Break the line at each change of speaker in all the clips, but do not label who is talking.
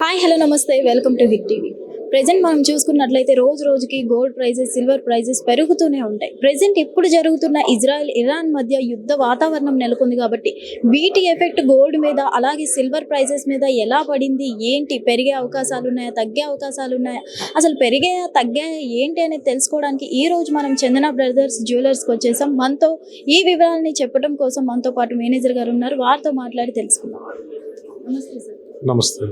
Hi hello నమస్తే welcome to hit TV. Present మనం చూసుకున్నట్లయితే రోజు రోజుకి గోల్డ్ ప్రైజెస్ సిల్వర్ ప్రైజెస్ పెరుగుతూనే ఉంటాయి. ప్రెజెంట్ ఇప్పుడు జరుగుతున్న ఇజ్రాయెల్ ఇరాన్ మధ్య యుద్ధ వాతావరణం నెలకొంది కాబట్టి వీటి ఎఫెక్ట్ గోల్డ్ మీద అలాగే సిల్వర్ ప్రైజెస్ మీద ఎలా పడింది, ఏంటి, పెరిగే అవకాశాలు ఉన్నాయా, తగ్గే అవకాశాలు ఉన్నాయా, అసలు పెరిగాయా తగ్గాయా ఏంటి అనేది తెలుసుకోవడానికి ఈ రోజు మనం చందన బ్రదర్స్ జ్యువెలర్స్కి వచ్చేసాం. మనతో ఈ వివరాలని చెప్పడం కోసం మనతో పాటు మేనేజర్ గారు ఉన్నారు, వారితో మాట్లాడి తెలుసుకుందాం. నమస్తే సార్.
నమస్తే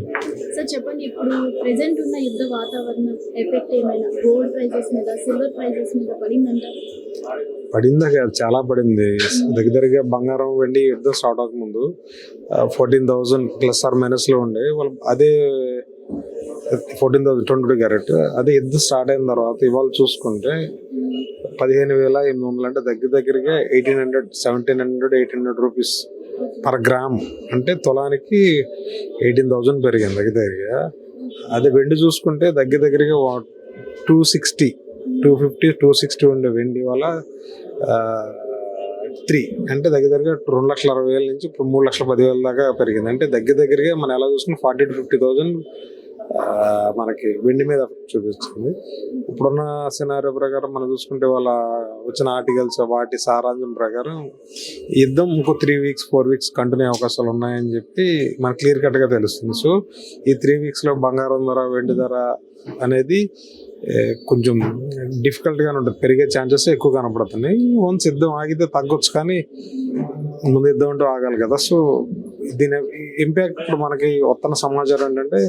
సార్ చెప్పండి, ఇప్పుడు ప్రెసెంట్ ఉన్న యుద్ధ వాతావరణం ఎఫెక్ట్ ఏమైనా గోల్డ్ ప్రైజెస్ మీద సిల్వర్ ప్రైజెస్ మీద పడిందంటారు?
పడిందా కాదు, చాలా పడింది. దగ్గరగా బంగారం వెండి యుద్ధం స్టార్ట్ అవ్వకముందు 14,000 ప్లస్ ఆర్ మైనస్ లో ఉండే వాళ్ళు. అదే 14,022 క్యారెట్. అదే యుద్ధం స్టార్ట్ అయిన తర్వాత ఇవాళ చూసుకుంటే 15,800 అంటే దగ్గరగా 1,800, 1,700, 800 రూపీస్ పర్ గ్రామ్. అంటే తులానికి 18,000 పెరిగింది దగ్గరగా. అదే వెండి చూసుకుంటే దగ్గరగా 260, 250, 260 ఉండే వెండి వల్ల 3 అంటే దగ్గరగా 2,60,000 నుంచి ఇప్పుడు 3,10,000 దాకా పెరిగింది. అంటే దగ్గరగా మనం ఎలా చూసుకుని 40,000 to 50,000 మనకి వెండి మీద చూపిస్తుంది. ఇప్పుడున్న సినారియో ప్రకారం మనం చూసుకుంటే వాళ్ళ వచ్చిన ఆర్టికల్స్ వాటి సారాంశం ప్రకారం యుద్ధం ఇంకో 3 weeks 4 weeks కంటిన్యూ అవకాశాలు ఉన్నాయని చెప్పి మనకు క్లియర్ కట్గా తెలుస్తుంది. సో ఈ 3 weeks లో బంగారం ధర వెండి ధర అనేది కొంచెం డిఫికల్ట్గానే ఉంటుంది, పెరిగే ఛాన్సెస్ ఎక్కువ కనపడుతున్నాయి. వన్స్ యుద్ధం ఆగితే తగ్గొచ్చు, కానీ ముందు యుద్ధం అంటూ ఆగాలి కదా. సో దీని ఇంపాక్ట్ ఇప్పుడు మనకి వస్తున్న సమాచారం ఏంటంటే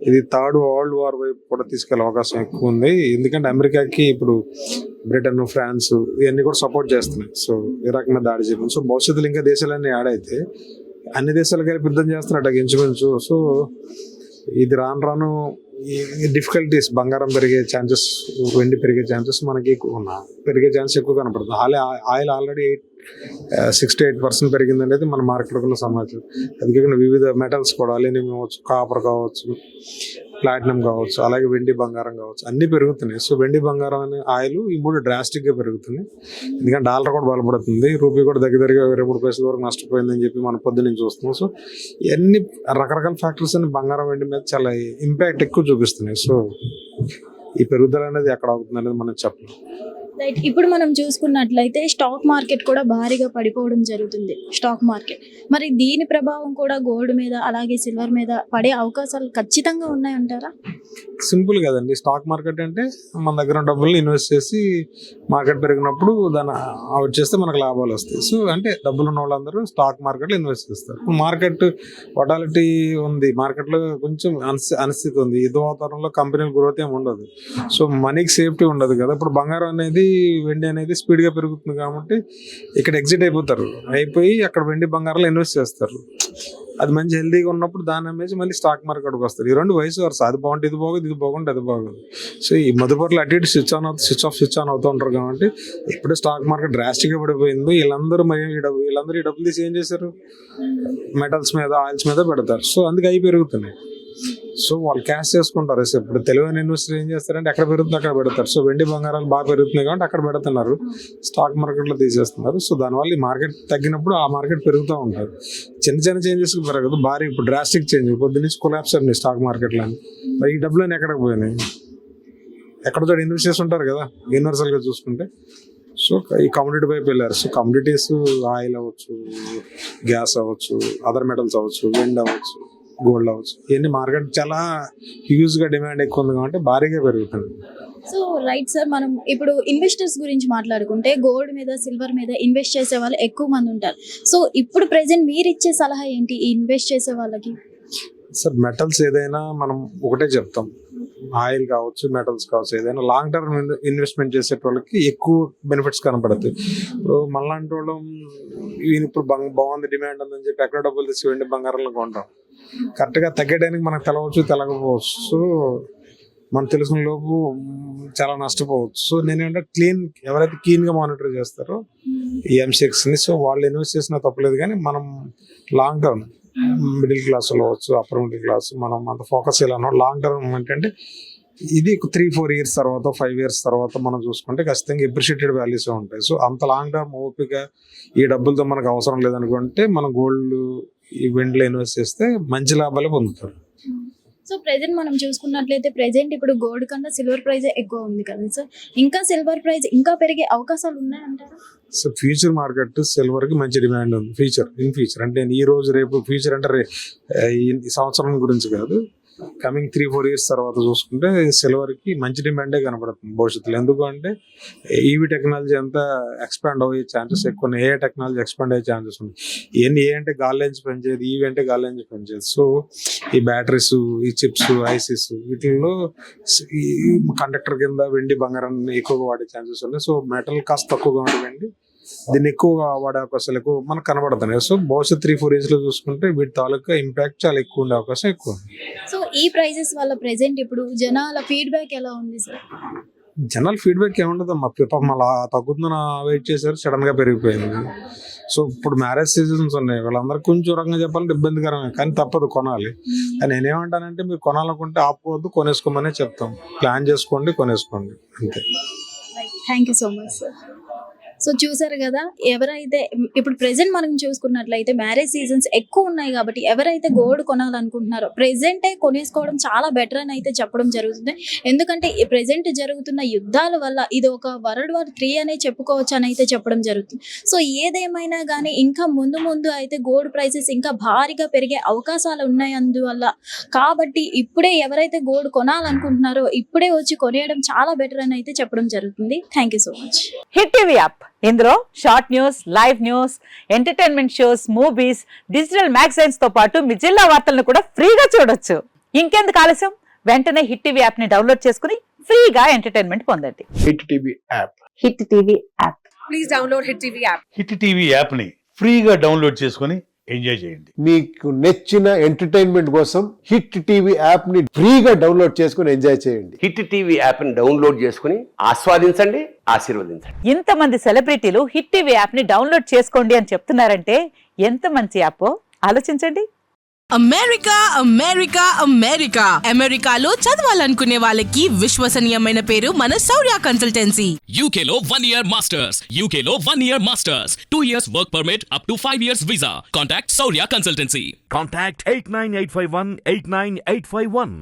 ఇది థర్డ్ వరల్డ్ వార్ వైపు కూడా తీసుకెళ్లే అవకాశం ఎక్కువ ఉంది. ఎందుకంటే అమెరికాకి ఇప్పుడు బ్రిటన్, ఫ్రాన్స్ ఇవన్నీ కూడా సపోర్ట్ చేస్తున్నాయి. సో ఇరాక్ మీద దాడి చేయడం. సో భవిష్యత్తులో ఇంకా దేశాలన్నీ యాడ్ అయితే అన్ని దేశాలు కలిపి యుద్ధం చేస్తున్నట్టు ఇంచుమించు. సో ఇది రాను ఈ డిఫికల్టీస్, బంగారం పెరిగే ఛాన్సెస్, వెండి పెరిగే ఛాన్సెస్ మనకి పెరిగే ఛాన్సెస్ ఎక్కువ కనపడుతుంది. ఆయిల్ ఆల్రెడీ 6 to 8% పెరిగింది అనేది మన మార్కెట్లో ఉన్న సమాచారం. అందుకే వివిధ మెటల్స్ కూడా అల్యూమినియం కావచ్చు, కాపర్ కావచ్చు, ప్లాటినం కావచ్చు, అలాగే వెండి బంగారం కావచ్చు, అన్నీ పెరుగుతున్నాయి. సో వెండి బంగారం అనే ఆయిల్ ఈ 3 డ్రాస్టిక్గా పెరుగుతున్నాయి. ఎందుకంటే డాలర్ కూడా బలపడుతుంది, రూపీ కూడా దగ్గరగా 23 పైసల వరకు నష్టపోయిందని చెప్పి మనం పొద్దున్నే చూస్తున్నాం. సో ఇవన్నీ రకరకాల ఫ్యాక్టర్స్ అని బంగారం వెండి మీద చాలా ఇంపాక్ట్ ఎక్కువ చూపిస్తున్నాయి. సో ఈ పెరుగుదల అనేది ఎక్కడ అవుతుంది అనేది మనం చెప్పలేం.
రైట్. ఇప్పుడు మనం చూసుకున్నట్లయితే స్టాక్ మార్కెట్ కూడా భారీగా పడిపోవడం జరుగుతుంది. స్టాక్ మార్కెట్ మరి దీని ప్రభావం కూడా గోల్డ్ మీద అలాగే సిల్వర్ మీద పడే అవకాశాలు ఖచ్చితంగా ఉన్నాయంటారా?
సింపుల్ కదండి. స్టాక్ మార్కెట్ అంటే మన దగ్గర డబ్బులు ఇన్వెస్ట్ చేసి మార్కెట్ పెరిగినప్పుడు దాన్ని అవుట్ చేస్తే మనకు లాభాలు వస్తాయి. సో అంటే డబ్బులు ఉన్న వాళ్ళందరూ స్టాక్ మార్కెట్లో ఇన్వెస్ట్ చేస్తారు. మార్కెట్ వటాలిటీ ఉంది, మార్కెట్లో కొంచెం అనిస్థితి ఉంది. యుద్ధ వాతావరణంలో కంపెనీల గ్రోత్ ఏమి ఉండదు. సో మనీకి సేఫ్టీ ఉండదు కదా. ఇప్పుడు బంగారం అనేది వెండి అనేది స్పీడ్గా పెరుగుతుంది కాబట్టి ఇక్కడ ఎగ్జిట్ అయిపోయి అక్కడ వెండి బంగారంలో ఇన్వెస్ట్ చేస్తారు. అది మంచి హెల్తీగా ఉన్నప్పుడు దాన్ని అమ్మేసి మళ్ళీ స్టాక్ మార్కెట్కి వస్తారు. ఈ రెండు వయసు వరుస, అది బాగుంటే ఇది బాగుంది, ఇది బాగుంటే అది బాగుంది. సో ఈ మదుపర్లు అటు ఇటు స్విచ్ ఆన్ అవుతూ ఉంటారు కాబట్టి ఎప్పుడే స్టాక్ మార్కెట్ డ్రాస్టిక్గా పడిపోయిందో వీళ్ళందరూ ఈ డబ్బులు తీసి ఏం చేశారు, మెటల్స్ మీద, ఆయిల్స్ మీద పెడతారు. సో అందుకే అవి పెరుగుతున్నాయి. సో వాళ్ళు క్యాష్ చేసుకుంటారు. ఇప్పుడు తెలివైన ఇన్వెస్టర్ ఏం చేస్తారంటే ఎక్కడ పెరుగుతుంది అక్కడ పెడతారు. సో వెండి బంగారాలు బాగా పెరుగుతున్నాయి కాబట్టి అక్కడ పెడుతున్నారు, స్టాక్ మార్కెట్లో తీసేస్తున్నారు. సో దానివల్ల ఈ మార్కెట్ తగ్గినప్పుడు ఆ మార్కెట్ పెరుగుతూ ఉంటారు. చిన్న చేంజెస్ పెరగదు, భారీ ఇప్పుడు డ్రాస్టిక్ చేంజ్. పొద్దు నుంచి కొలాప్స్ అండి స్టాక్ మార్కెట్లో. మరి ఈ డబ్బులు ఎక్కడికి పోయినాయి? ఎక్కడ చోట ఇన్వెస్ట్ చేసి ఉంటారు కదా యూనివర్సల్గా చూసుకుంటే. సో ఈ కమ్యూనిటీ వైపు వెళ్ళారు. సో కమ్యూనిటీస్ ఆయిల్ అవ్వచ్చు, గ్యాస్ అవ్వచ్చు, అదర్ మెటల్స్ అవ్వచ్చు, వెండి అవ్వచ్చు, గోల్డ్ అవ్వచ్చు, ఇవన్నీ మార్కెట్ చాలా హ్యూజ్గా డిమాండ్ ఎక్కువ ఉంది కాబట్టి భారీగా పెరుగుతుంది.
సో రైట్ సార్, మనం ఇప్పుడు ఇన్వెస్టర్స్ గురించి మాట్లాడుకుంటే గోల్డ్ మీద సిల్వర్ మీద ఇన్వెస్ట్ చేసే వాళ్ళు ఎక్కువ మంది ఉంటారు. సో ఇప్పుడు ప్రెసెంట్ మీరు ఇచ్చే సలహా ఏంటి ఈ ఇన్వెస్ట్ చేసే వాళ్ళకి?
సార్ మెటల్స్ ఏదైనా మనం ఒకటే చెప్తాం, ఆయిల్ కావచ్చు, మెటల్స్ కావచ్చు, ఏదైనా లాంగ్ టర్మ్ ఇన్వెస్ట్మెంట్ చేసే వాళ్ళకి ఎక్కువ బెనిఫిట్స్ కనపడుతుంది. ఇప్పుడు మనలాంటి వాళ్ళు ఇప్పుడు బాగుంది డిమాండ్ ఉందని చెప్పి ఎక్కడ డబ్బులు తెచ్చి వెండి బంగారంలో కొంటాం. కరెక్ట్గా తగ్గడానికి మనకు తెలకపోవచ్చు. సో మనం తెలుసుకునే లోపు చాలా నష్టపోవచ్చు. సో నేనేంటే ఎవరైతే క్లీన్గా మానిటర్ చేస్తారో ఈ M6ని, సో వాళ్ళు ఇన్వెస్ట్ చేసినా తప్పలేదు. కానీ మనం లాంగ్ టర్మ్ మిడిల్ క్లాస్లో అవ్వచ్చు, అప్పర్ మిడిల్ క్లాస్, మనం అంత ఫోకస్ చేయాలన్నా లాంగ్ టర్మ్ ఏంటంటే ఇది 3-4 years తర్వాత 5 years తర్వాత మనం చూసుకుంటే ఖచ్చితంగా ఎప్రిషియేటెడ్ వాల్యూస్ ఉంటాయి. సో అంత లాంగ్ టర్మ్ ఓపిక ఈ డబ్బులతో మనకు అవసరం లేదనుకుంటే మనం గోల్డ్ ఈ వెండిలో ఇన్వెస్ట్ చేస్తే మంచి లాభాలే పొందుతారు.
సో ప్రెజెంట్ మనం చూసుకున్నట్లయితే ప్రెజెంట్ ఇప్పుడు గోల్డ్ కన్నా సిల్వర్ ప్రైస్ ఎక్కువ ఉంది కదా సార్, ఇంకా సిల్వర్ ప్రైస్ ఇంకా పెరిగే అవకాశాలు ఉన్నాయంటారా?
సో ఫ్యూచర్ మార్కెట్ సిల్వర్ కి మంచి డిమాండ్ ఉంది. ఇన్ ఫ్యూచర్ అంటే ఈ రోజు రేపు ఫ్యూచర్ అంటే ఈ సంవత్సరం గురించి కాదు, కమింగ్ 3-4 years తర్వాత చూసుకుంటే సిల్వర్ కి మంచి డిమాండే కనపడుతుంది భవిష్యత్తులో. ఎందుకంటే ఈవీ టెక్నాలజీ అంతా ఎక్స్పాండ్ అయ్యే ఛాన్సెస్ ఎక్కువ ఉన్నాయి, ఏ టెక్నాలజీ ఎక్స్పాండ్ అయ్యే ఛాన్సెస్ ఉన్నాయి. ఇవన్నీ ఏ అంటే గాలించి పనిచేయదు, ఈవీ అంటే గాలించి పనిచేయదు. సో ఈ బ్యాటరీస్, ఈ చిప్స్, ఐసీస్ వీటిల్లో ఈ కండక్టర్ కింద వెండి బంగారాన్ని ఎక్కువగా వాడే ఛాన్సెస్ ఉన్నాయి. సో మెటల్ కాస్ట్ తక్కువగా ఉంటుంది, దీన్ని ఎక్కువగా వాడే అవకాశాలు ఎక్కువ మనకు కనబడుతున్నాయి. సో భవిష్యత్ 3-4 years లో చూసుకుంటే వీటి తాలూకా ఇంపాక్ట్ చాలా ఎక్కువ ఉండే అవకాశం ఎక్కువ ఉంది.
సో ఈ ప్రైజెస్ వల్ల ప్రెజెంట్ ఇప్పుడు జనాల ఫీడ్బ్యాక్ ఎలా ఉంది సార్?
జనరల్ ఫీడ్బ్యాక్ ఏముండదు, మా పాపం అలా తగ్గుతుందని వెయిట్ చేశారు, సడన్ గా పెరిగిపోయింది. సో ఇప్పుడు మ్యారేజ్ సీజన్స్ ఉన్నాయి, వాళ్ళందరూ కొంచెం రకంగా చెప్పాలంటే ఇబ్బందికరమే, కానీ తప్పదు కొనాలి. కానీ నేనేమంటానంటే మీరు కొనాలనుకుంటే ఆపుకోవద్దు, కొనేసుకోమనే చెప్తాం. ప్లాన్ చేసుకోండి, కొనేసుకోండి, అంతే.
Thank you so much sir. So చూసారు కదా, ఎవరైతే ఇప్పుడు ప్రెజెంట్ మనం చూసుకున్నట్లయితే మ్యారేజ్ సీజన్స్ ఎక్కువ ఉన్నాయి కాబట్టి ఎవరైతే గోల్డ్ కొనాలనుకుంటున్నారో ప్రెజెంటే కొనేసుకోవడం చాలా బెటర్ అని అయితే చెప్పడం జరుగుతుంది. ఎందుకంటే ప్రెజెంట్ జరుగుతున్న యుద్ధాల వల్ల ఇది ఒక World War III అనే చెప్పుకోవచ్చు అని అయితే చెప్పడం జరుగుతుంది. సో ఏదేమైనా కానీ ఇంకా ముందు అయితే గోల్డ్ ప్రైసెస్ ఇంకా భారీగా పెరిగే అవకాశాలు ఉన్నాయి అందువల్ల. కాబట్టి ఇప్పుడే ఎవరైతే గోల్డ్ కొనాలనుకుంటున్నారో ఇప్పుడే వచ్చి కొనేయడం చాలా బెటర్ అని అయితే చెప్పడం జరుగుతుంది. Thank you so much.
Hit TV app, ఇందులో short news, live news, entertainment shows, movies, digital magazines తో పాటు మీ జిల్లా వార్తలను కూడా ఫ్రీగా చూడొచ్చు. ఇంకెందుకు ఆలస్యం, వెంటనే హిట్ టీవీ యాప్ ని డౌన్లోడ్ చేసుకుని ఫ్రీగా ఎంటర్టైన్మెంట్ పొందండి.
Hit TV app.
Hit TV app.
Please download Hit TV app.
Hit TV యాప్ని ఫ్రీగా డౌన్లోడ్ చేసుకొని ఎంజాయ్ చేయండి.
మీకు నచ్చిన ఎంటర్టైన్మెంట్ కోసం హిట్ టీవీ యాప్ ని ఫ్రీగా డౌన్లోడ్ చేసుకుని ఎంజాయ్ చేయండి.
హిట్ టీవీ యాప్ని డౌన్లోడ్ చేసుకుని ఆస్వాదించండి, ఆశీర్వదించండి.
ఇంతమంది సెలబ్రిటీలు హిట్ టీవీ యాప్ ని డౌన్లోడ్ చేసుకోండి అని చెప్తున్నారంటే ఎంత మంచి యాప్ ఆలోచించండి.
అమెరికాలో చదవాలనుకునే వాళ్ళకి విశ్వసనీయమైన పేరు మన శౌర్య కన్సల్టెన్సీ.
UK లో 1 year masters. UK లో 1 year masters. 2 years work permit up to 5 years visa. Contact Saurya Consultancy.
Contact 89851 89851.